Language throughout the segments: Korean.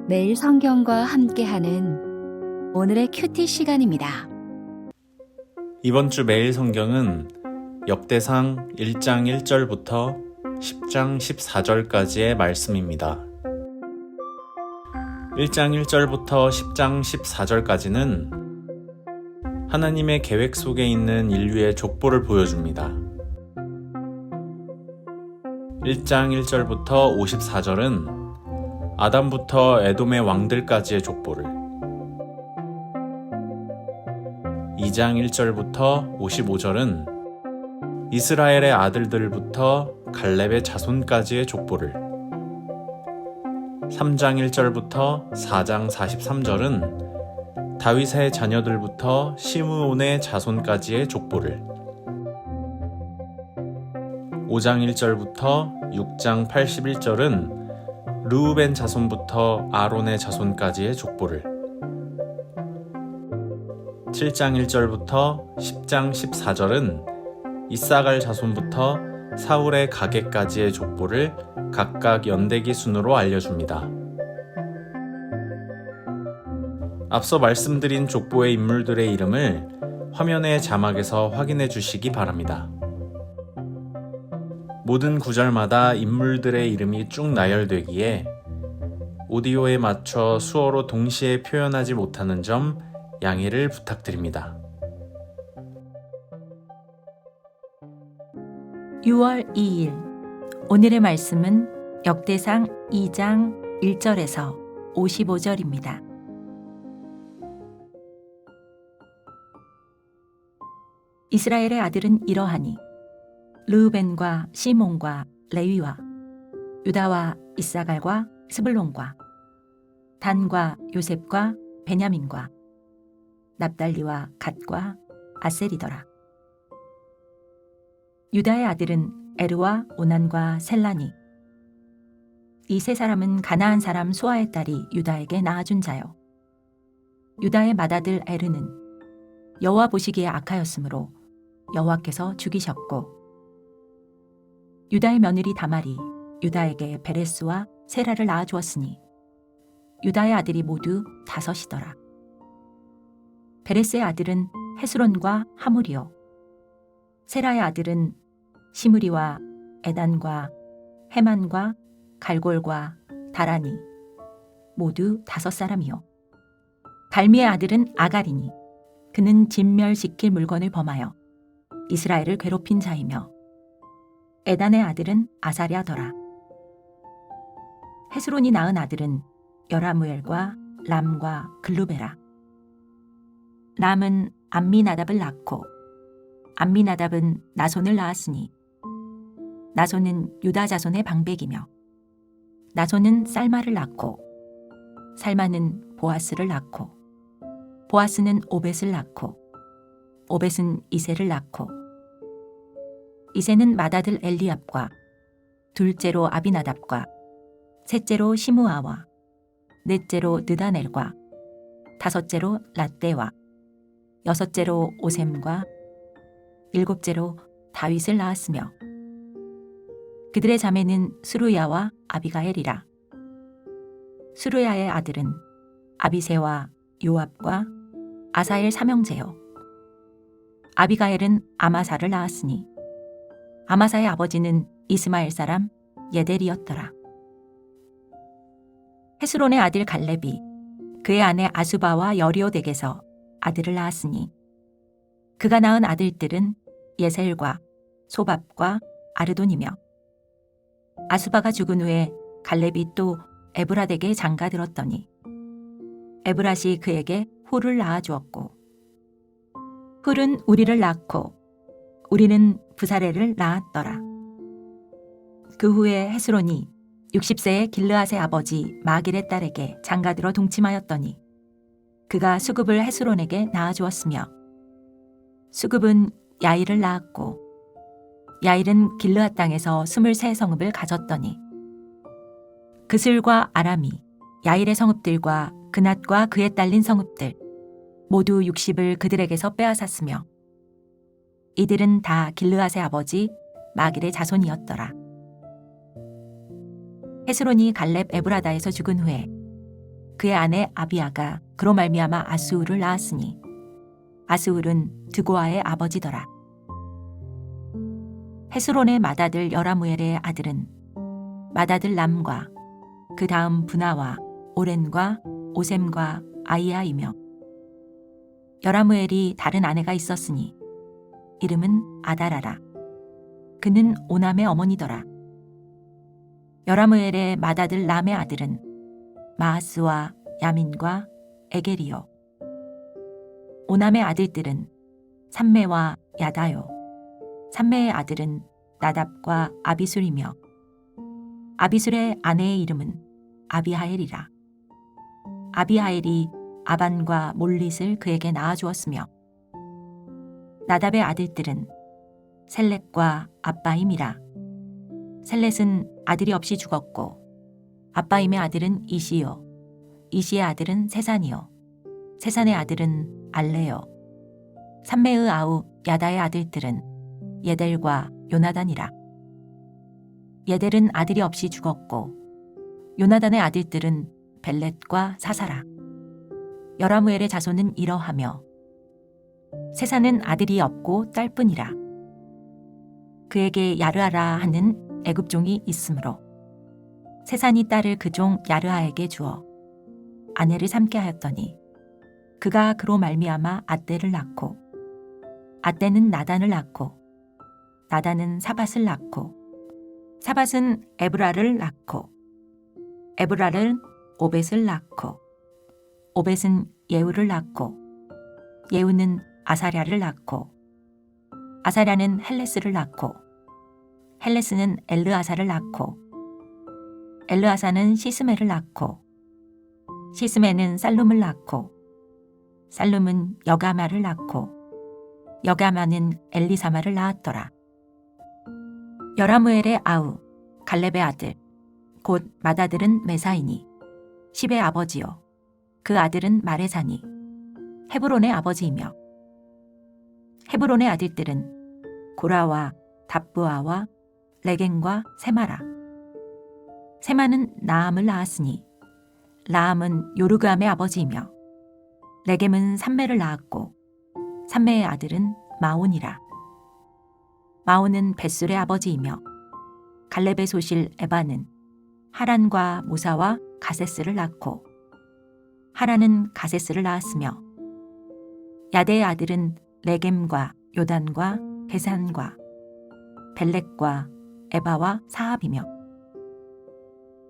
매일 성경과 함께하는 오늘의 큐티 시간입니다. 이번 주 매일 성경은 역대상 1장 1절부터 10장 14절까지의 말씀입니다. 1장 1절부터 10장 14절까지는 하나님의 계획 속에 있는 인류의 족보를 보여줍니다. 1장 1절부터 54절은 아담부터 에돔의 왕들까지의 족보를, 2장 1절부터 55절은 이스라엘의 아들들부터 갈렙의 자손까지의 족보를, 3장 1절부터 4장 43절은 다윗의 자녀들부터 시므온의 자손까지의 족보를, 5장 1절부터 6장 81절은 르우벤 자손부터 아론의 자손까지의 족보를, 7장 1절부터 10장 14절은 이사갈 자손부터 사울의 가게까지의 족보를 각각 연대기 순으로 알려줍니다. 앞서 말씀드린 족보의 인물들의 이름을 화면의 자막에서 확인해 주시기 바랍니다. 모든 구절마다 인물들의 이름이 쭉 나열되기에 오디오에 맞춰 수어로 동시에 표현하지 못하는 점 양해를 부탁드립니다. 6월 2일 오늘의 말씀은 역대상 2장 1절에서 55절입니다. 이스라엘의 아들은 이러하니 르우벤과 시몬과 레위와 유다와 이사갈과 스불론과 단과 요셉과 베냐민과 납달리와 갓과 아셀이더라. 유다의 아들은 에르와 오난과 셀라니. 이 세 사람은 가나안 사람 수아의 딸이 유다에게 낳아준 자요. 유다의 맏아들 에르는 여호와 보시기에 악하였으므로 여호와께서 죽이셨고, 유다의 며느리 다말이 유다에게 베레스와 세라를 낳아주었으니 유다의 아들이 모두 5이더라. 베레스의 아들은 헤스론과 하물이요, 세라의 아들은 시므리와 에단과 헤만과 갈골과 다라니, 모두 5사람이요. 갈미의 아들은 아갈이니 그는 진멸시킬 물건을 범하여 이스라엘을 괴롭힌 자이며, 에단의 아들은 아사랴더라. 헤스론이 낳은 아들은 여라무엘과 람과 글루베라. 람은 암미나답을 낳고 암미나답은 나손을 낳았으니 나손은 유다 자손의 방백이며, 나손은 살마를 낳고 살마는 보아스를 낳고 보아스는 오벳을 낳고 오벳은 이세를 낳고 이세는 맏아들 엘리압과 둘째로 아비나답과 셋째로 시므아와 넷째로 느다넬과 다섯째로 라떼와 여섯째로 오셈과 일곱째로 다윗을 낳았으며, 그들의 자매는 스루야와 아비가엘이라. 스루야의 아들은 아비새와 요압과 아사엘 삼형제요. 아비가엘은 아마사를 낳았으니 아마사의 아버지는 이스마엘 사람 예델이었더라. 헤스론의 아들 갈렙이 그의 아내 아수바와 여리오 댁에서 아들을 낳았으니 그가 낳은 아들들은 예셀과 소밥과 아르돈이며, 아수바가 죽은 후에 갈렙이 또 에브라덱에 장가들었더니 에브라시 그에게 훌을 낳아주었고, 훌은 우리를 낳고 우리는 부사레를 낳았더라. 그 후에 헤스론이 60세의 길르앗의 아버지 마길의 딸에게 장가들어 동침하였더니 그가 수굽을 헤스론에게 낳아주었으며, 수굽은 야일을 낳았고 야일은 길르앗 땅에서 23성읍을 가졌더니 그슬과 아람이 야일의 성읍들과 그낫과 그에 딸린 성읍들 모두 60을 그들에게서 빼앗았으며, 이들은 다 길르앗의 아버지 마길의 자손이었더라. 헤스론이 갈렙 에브라다에서 죽은 후에 그의 아내 아비아가 그로 말미암아 아스울을 낳았으니 아스울은 드고아의 아버지더라. 헤스론의 맏아들 여라무엘의 아들은 맏아들 람과 그 다음 분하와 오렌과 오셈과 아이야이며 여라무엘이 다른 아내가 있었으니 이름은 아다라라. 그는 오남의 어머니더라. 여라무엘의 맏아들 람의 아들은 마하스와 야민과 에게리요. 오남의 아들들은 삼매와 야다요. 삼매의 아들은 나답과 아비술이며 아비술의 아내의 이름은 아비하엘이라. 아비하엘이 아반과 몰릿을 그에게 낳아주었으며 나답의 아들들은 셀렛과 아빠임이라. 셀렛은 아들이 없이 죽었고 아빠임의 아들은 이시요. 이시의 아들은 세산이요. 세산의 아들은 알레요. 삼매의 아우 야다의 아들들은 예델과 요나단이라. 예델은 아들이 없이 죽었고 요나단의 아들들은 벨렛과 사사라. 여라무엘의 자손은 이러하며 세산은 아들이 없고 딸뿐이라. 그에게 야르하라 하는 애굽종이 있으므로 세산이 딸을 그 종 야르하에게 주어 아내를 삼게 하였더니 그가 그로 말미암아 앗대를 낳고 앗대는 나단을 낳고 나단은 사밧을 낳고 사밧은 에브라를 낳고 에브라는 오벳을 낳고 오벳은 예후를 낳고 예후는 아사랴를 낳고 아사랴는 헬레스를 낳고 헬레스는 엘르아사를 낳고 엘르아사는 시스메를 낳고 시스메는 살룸을 낳고 살룸은 여가마를 낳고 여가마는 엘리사마를 낳았더라. 여라무엘의 아우 갈렙의 아들 곧 맏아들은 메사이니 십의 아버지요. 그 아들은 마레사니 헤브론의 아버지이며 헤브론의 아들들은 고라와 답부아와 레겐과 세마라. 세마는 나암을 낳았으니 라암은 요르그암의 아버지이며 레겜은 삼매를 낳았고 삼매의 아들은 마온이라. 마온은 벳술의 아버지이며 갈렙의 소실 에바는 하란과 모사와 가세스를 낳고 하란은 가세스를 낳았으며 야데의 아들은 레겜과 요단과 게산과 벨렉과 에바와 사합이며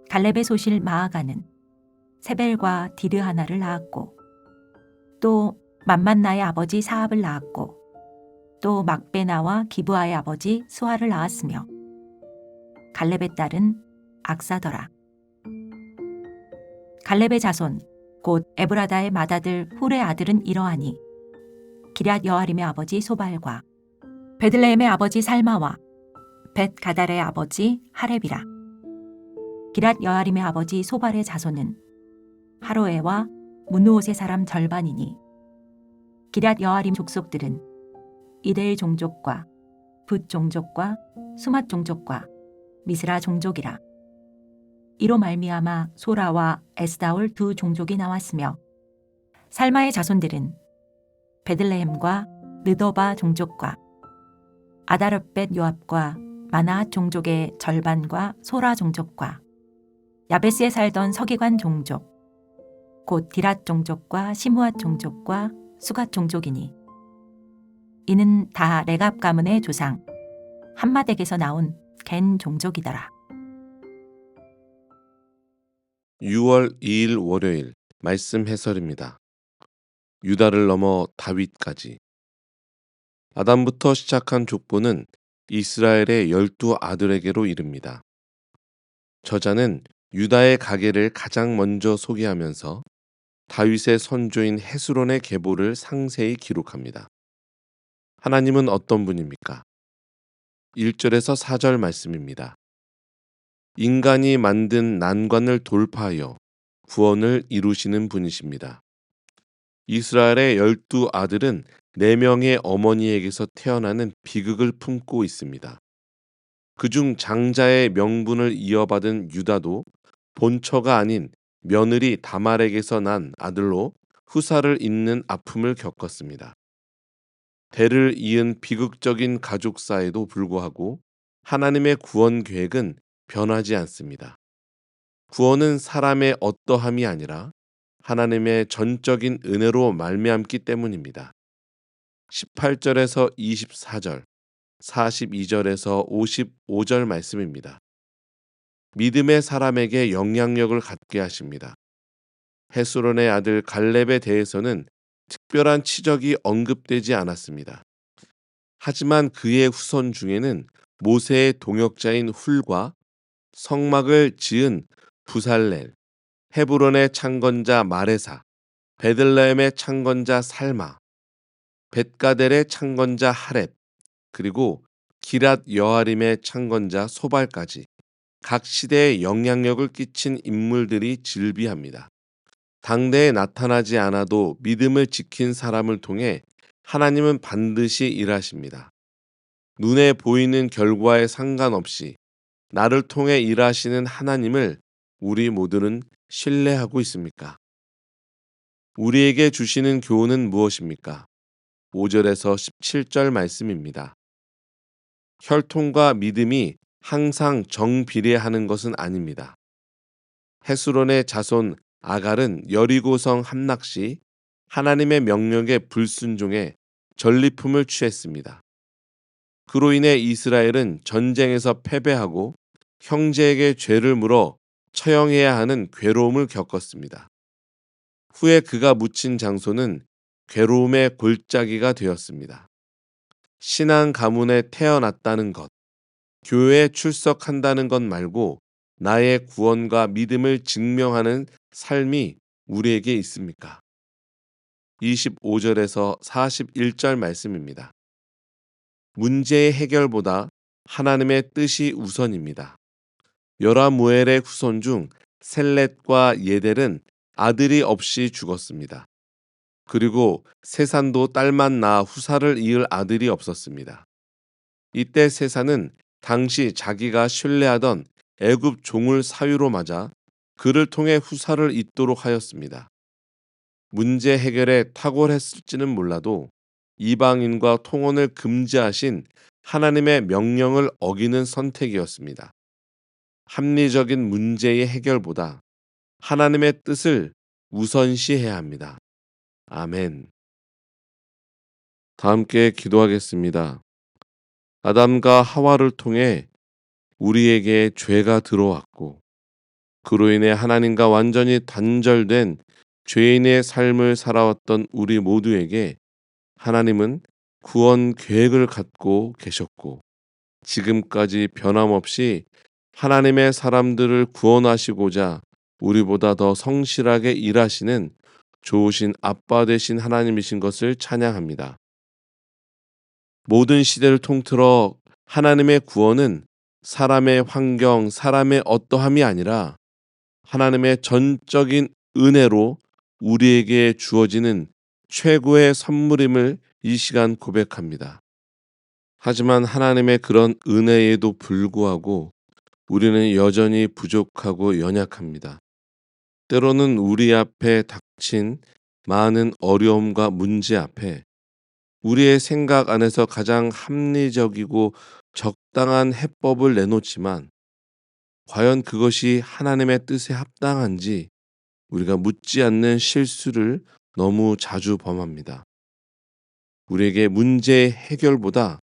갈렙의 소실 마아가는 세벨과 디르하나를 낳았고 또 맘만나의 아버지 사합을 낳았고 또 막베나와 기브아의 아버지 수아를 낳았으며 갈렙의 딸은 악사더라. 갈렙의 자손 곧 에브라다의 맏아들 훌의 아들은 이러하니 기럇 여아림의 아버지 소발과 베들레헴의 아버지 살마와 벳 가달의 아버지 하렙이라. 기럇 여아림의 아버지 소발의 자손은 하로에와 문우옷의 사람 절반이니 기럇 여아림 족속들은 이데일 종족과 붓 종족과 수맛 종족과 미스라 종족이라. 이로 말미암아 소라와 에스다올 두 종족이 나왔으며 살마의 자손들은 베들레헴과 느도바 종족과 아다르벳 요압과 마나앗 종족의 절반과 소라 종족과 야베스에 살던 서기관 종족 곧 디랏 종족과 시므앗 종족과 수갓 종족이니 이는 다 레갑 가문의 조상 함마덱에서 나온 겐 종족이더라. 6월 2일 월요일 말씀 해설입니다. 유다를 넘어 다윗까지. 아담부터 시작한 족보는 이스라엘의 12 아들에게로 이릅니다. 저자는 유다의 가계를 가장 먼저 소개하면서 다윗의 선조인 헤스론의 계보를 상세히 기록합니다. 하나님은 어떤 분입니까? 1절에서 4절 말씀입니다. 인간이 만든 난관을 돌파하여 구원을 이루시는 분이십니다. 이스라엘의 12 아들은 4명의 어머니에게서 태어나는 비극을 품고 있습니다. 그중 장자의 명분을 이어받은 유다도 본처가 아닌 며느리 다말에게서 난 아들로 후사를 잇는 아픔을 겪었습니다. 대를 이은 비극적인 가족사에도 불구하고 하나님의 구원 계획은 변하지 않습니다. 구원은 사람의 어떠함이 아니라 하나님의 전적인 은혜로 말미암기 때문입니다. 18절에서 24절, 42절에서 55절 말씀입니다. 믿음의 사람에게 영향력을 갖게 하십니다. 헤스론의 아들 갈렙에 대해서는 특별한 치적이 언급되지 않았습니다. 하지만 그의 후손 중에는 모세의 동역자인 훌과 성막을 지은 부살렐, 헤브론의 창건자 마레사, 베들레헴의 창건자 살마, 벳가델의 창건자 하렙, 그리고 기랏 여아림의 창건자 소발까지 각 시대에 영향력을 끼친 인물들이 즐비합니다. 당대에 나타나지 않아도 믿음을 지킨 사람을 통해 하나님은 반드시 일하십니다. 눈에 보이는 결과에 상관없이 나를 통해 일하시는 하나님을 우리 모두는 신뢰하고 있습니까? 우리에게 주시는 교훈은 무엇입니까? 5절에서 17절 말씀입니다. 혈통과 믿음이 항상 정비례하는 것은 아닙니다. 헤스론의 자손 아갈은 여리고성 함락 시 하나님의 명령에 불순종해 전리품을 취했습니다. 그로 인해 이스라엘은 전쟁에서 패배하고 형제에게 죄를 물어 처형해야 하는 괴로움을 겪었습니다. 후에 그가 묻힌 장소는 괴로움의 골짜기가 되었습니다. 신앙 가문에 태어났다는 것, 교회에 출석한다는 것 말고 나의 구원과 믿음을 증명하는 삶이 우리에게 있습니까? 25절에서 41절 말씀입니다. 문제의 해결보다 하나님의 뜻이 우선입니다. 여라무엘의 후손 중 셀렛과 예델은 아들이 없이 죽었습니다. 그리고 세산도 딸만 낳아 후사를 이을 아들이 없었습니다. 이때 세산은 당시 자기가 신뢰하던 애굽 종을 사유로 맞아 그를 통해 후사를 잇도록 하였습니다. 문제 해결에 탁월했을지는 몰라도 이방인과 통혼을 금지하신 하나님의 명령을 어기는 선택이었습니다. 합리적인 문제의 해결보다 하나님의 뜻을 우선시해야 합니다. 아멘. 다 함께 기도하겠습니다. 아담과 하와를 통해 우리에게 죄가 들어왔고 그로 인해 하나님과 완전히 단절된 죄인의 삶을 살아왔던 우리 모두에게 하나님은 구원 계획을 갖고 계셨고 지금까지 변함없이 하나님의 사람들을 구원하시고자 우리보다 더 성실하게 일하시는 좋으신 아빠 되신 하나님이신 것을 찬양합니다. 모든 시대를 통틀어 하나님의 구원은 사람의 환경, 사람의 어떠함이 아니라 하나님의 전적인 은혜로 우리에게 주어지는 최고의 선물임을 이 시간 고백합니다. 하지만 하나님의 그런 은혜에도 불구하고 우리는 여전히 부족하고 연약합니다. 때로는 우리 앞에 닥친 많은 어려움과 문제 앞에 우리의 생각 안에서 가장 합리적이고 적당한 해법을 내놓지만 과연 그것이 하나님의 뜻에 합당한지 우리가 묻지 않는 실수를 너무 자주 범합니다. 우리에게 문제의 해결보다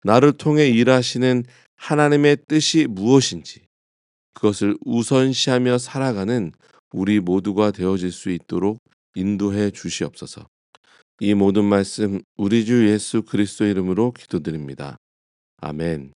나를 통해 일하시는 하나님의 뜻이 무엇인지 그것을 우선시하며 살아가는 우리 모두가 되어질 수 있도록 인도해 주시옵소서. 이 모든 말씀 우리 주 예수 그리스도 이름으로 기도드립니다. 아멘.